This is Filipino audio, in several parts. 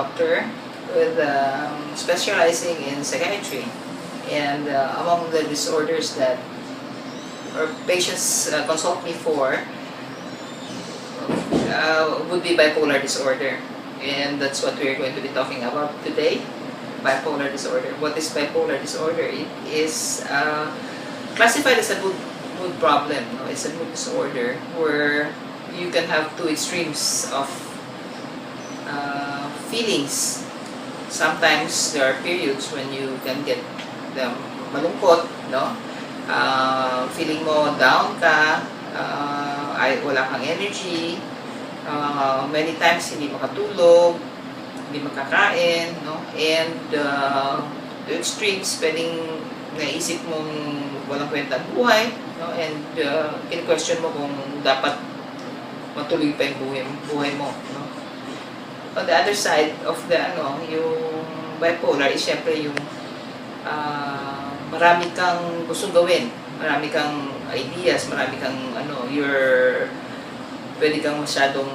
doctor with specializing in psychiatry. And among the disorders that or patients consult me for would be bipolar disorder. And that's what we're going to be talking about today, bipolar disorder. What is bipolar disorder? It is classified as a mood problem. No? It's a mood disorder where you can have two extremes of feelings. Sometimes there are periods when you can get malungkot, no? Feeling mo down ka, wala kang energy, many times hindi makatulog, hindi makakain, no? And the extremes, pwedeng naisip mong walang kwenta ang buhay, no? And kini-question mo kung dapat matuloy pa yung buhay mo, no? On the other side of the yung bipolar is syempre yung marami kang gustong gawin, marami kang ideas, marami kang pwede kang masyadong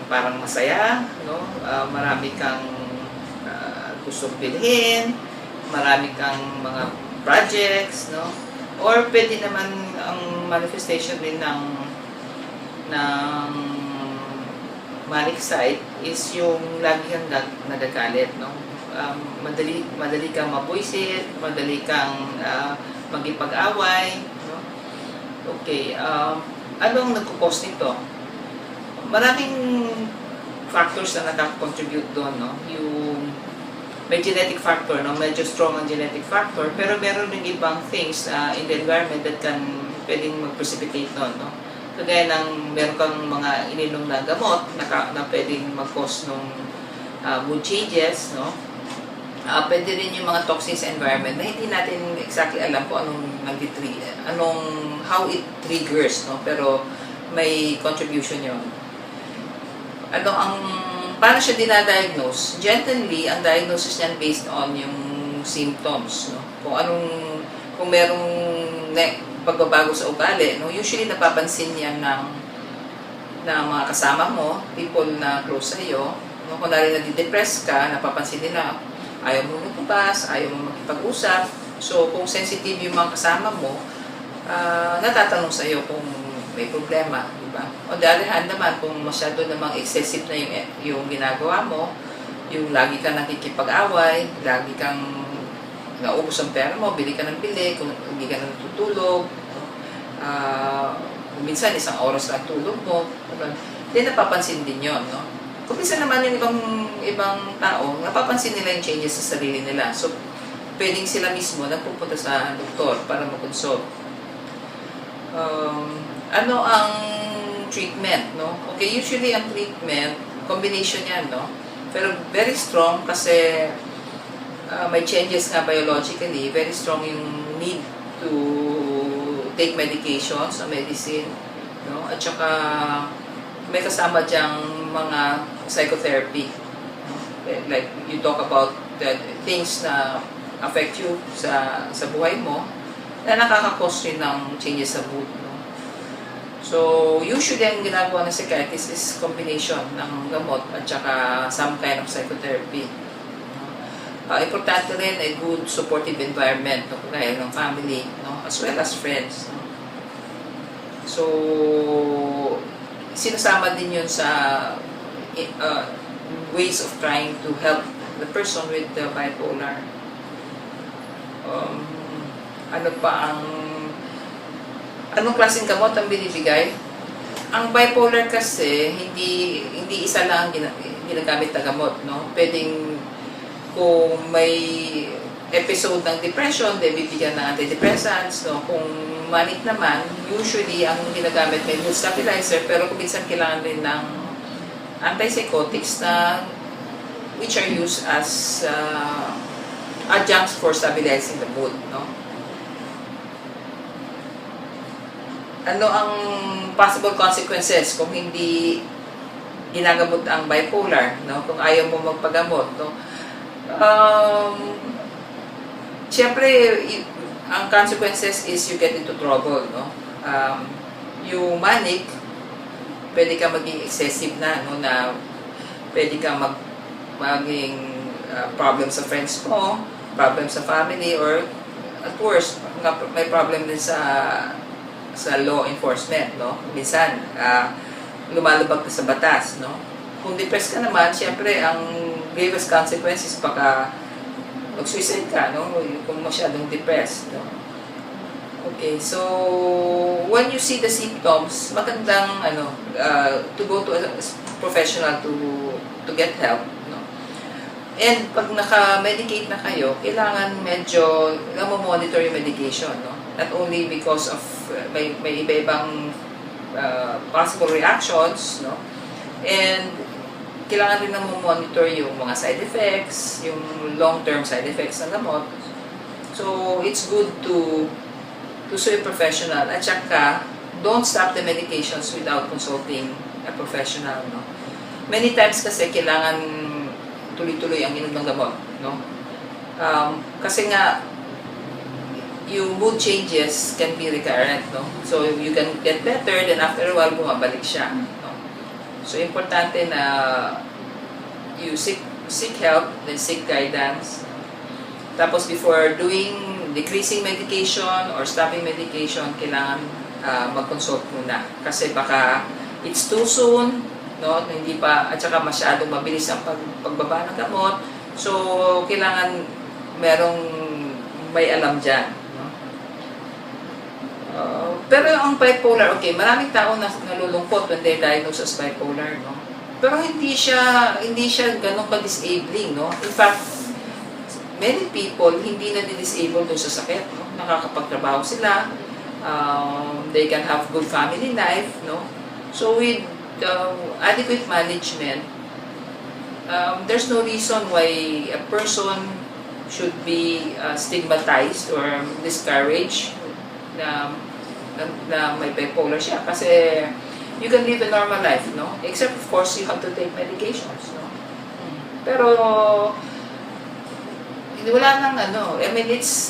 parang masaya, no? Marami kang gustong bilhin, marami kang mga projects, no? Or pwede naman ang manifestation din ng manic side is yung lagi kang nagagalit, no? Madali kang mabuisit, madali kang magipag-away, no? Okay, anong nagko-cause nito? Maraming factors na nakakontribute doon, no? Yung may genetic factor, no? Medyo strong ang genetic factor, pero meron din ibang things in the environment that pwedeng mag-precipitate doon, no? Kagaya ng meron kang mga ininom na gamot na pwedeng mag-cause ng mood changes, no? Pwede rin yung mga toxins sa environment na hindi natin exactly alam kung how it triggers, no? Pero may contribution yun. Paano siya dinadiagnose? Generally, ang diagnosis niyan based on yung symptoms, no? Kung merong pagbabago sa ugali, no? Usually napapansin yan ng mga kasama mo, people na close sa iyo, no? Kung nadi-depress ka, napapansin nila, ayaw mo lumabas, ayaw mo makipag-usap. So, kung sensitive yung mga kasama mo, natatanong sa iyo kung may problema, di ba? On the other hand naman, kung masyado namang excessive na yung ginagawa mo, yung lagi ka nakikipag-away, lagi kang naubos ang pera mo, bili ka ng bili, kung hindi ka na natutulog, minsan isang oras lang tulog mo, then napapansin din yon, no? Kung minsan naman yung ibang tao, napapansin nila yung changes sa sarili nila. So, pwedeng sila mismo nagpupunta sa doktor para mag-consult. Ano ang treatment, no? Okay, usually ang treatment, combination yan, no? Pero very strong kasi may changes nga biologically, very strong yung need to take medications o medicine, no? At saka may kasama diyang mga psychotherapy, no? Like you talk about the things na affect you sa buhay mo na nakaka-cause rin ng changes sa mood, no? So usually ang ginagawa ng psychiatrist is combination ng gamot at saka some kind of psychotherapy. Importante rin a good supportive environment, no? Kaya ng family, no? As well as friends, no? So sinasama din yun sa ways of trying to help the person with the bipolar. Anong klaseng gamot ang binibigay? Ang bipolar kasi hindi isa lang ginagamit na gamot, no? Pwedeng kung may episode ng depression, bibigyan ng antidepressants, no? Kung manic naman, usually ang ginagamit may mood stabilizer, pero kung minsan kailangan rin ng antipsychotics na which are used as adjuncts for stabilizing the mood, no? Ano ang possible consequences kung hindi ginagamot ang bipolar, no? Kung ayaw mo magpagamot, no? Siyempre, ang consequences is you get into trouble, no? Yung manic, pwede ka maging excessive na, no? Na pwede ka maging problem sa friends mo, problem sa family, or at worst, may problem din sa law enforcement, no? Minsan, lumalabag ka sa batas, no? Kung depressed ka naman, syempre, ang gravest consequences, baka mag-suicide ka, no? Kung masyadong depressed, no? Okay, so when you see the symptoms, magandang to go to a professional to get help, no? And pag naka-medicate na kayo, kailangan medyo monitor yung medication, no? Not only because of may iba-ibang possible reactions, no? And kailangan din na monitor yung mga side effects, yung long-term side effects ng gamot. So it's good to see a professional, at saka don't stop the medications without consulting a professional, no? Many times kasi kailangan tuloy-tuloy ang inom ng gamot, no? Kasi nga yung mood changes can be recurrent, no? So you can get better, then after a while bumabalik siya, no? So importante na you seek help, then seek guidance. Tapos before decreasing medication or stopping medication, kailangan mag-consult muna. Kasi baka it's too soon, no? Hindi pa, at saka masyadong mabilis ang pagbaba ng gamot. So, kailangan may alam dyan, no? Pero ang bipolar, okay, maraming tao nalulungkot when they're diagnosed as bipolar, no? Pero hindi siya ganun ka-disabling, no? In fact, many people hindi na disable doon sa sakit, no? Nakakapagtrabaho sila, they can have good family life, no? So with adequate management, there's no reason why a person should be stigmatized or discouraged na may bipolar siya, kasi you can live a normal life, no? Except of course you have to take medications, no? Pero wala nang I mean, it's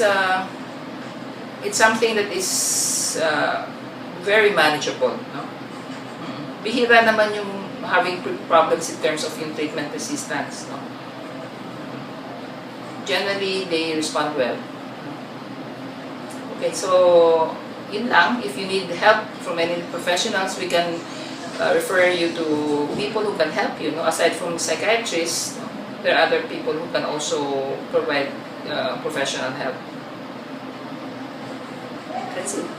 something that is very manageable, no? Bihira naman yung having problems in terms of yung treatment resistance, no? Generally, they respond well. Okay, so yun lang. If you need help from any professionals, we can refer you to people who can help you, no? Aside from psychiatrists, no? There are other people who can also provide professional help. That's it.